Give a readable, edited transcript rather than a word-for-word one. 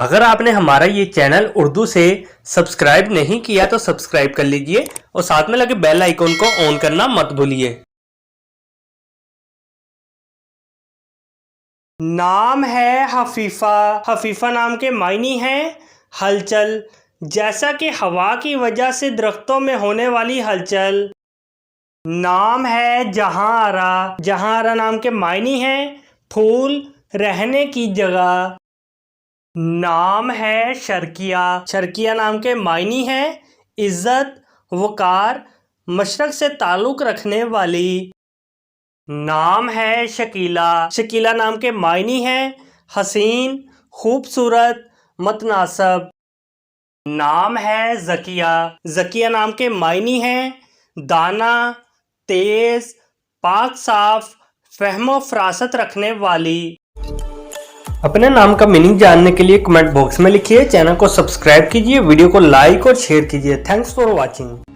अगर आपने हमारा ये चैनल उर्दू से सब्सक्राइब नहीं किया तो सब्सक्राइब कर लीजिए और साथ में लगे बेल आइकॉन को ऑन करना मत भूलिए। नाम है हफीफा। हफीफा नाम के मायने हैं हलचल। जैसा कि हवा की वजह से दरख्तों में होने वाली हलचल। नाम है जहांआरा। जहांआरा नाम के मायने हैं फूल, रहने की जगह। नाम है शर्किया। शर्किया नाम के मायने हैं इज्जत, वकार, मशरक से ताल्लुक़ रखने वाली। नाम है शकीला। शकीला नाम के मायने हैं हसीन, खूबसूरत, मतनासब। नाम है ज़किया। ज़किया नाम के मायने हैं दाना, तेज़, पाक साफ, फहमो फरासत रखने वाली। अपने नाम का मीनिंग जानने के लिए कमेंट बॉक्स में लिखिए। चैनल को सब्सक्राइब कीजिए, वीडियो को लाइक और शेयर कीजिए। Thanks for watching.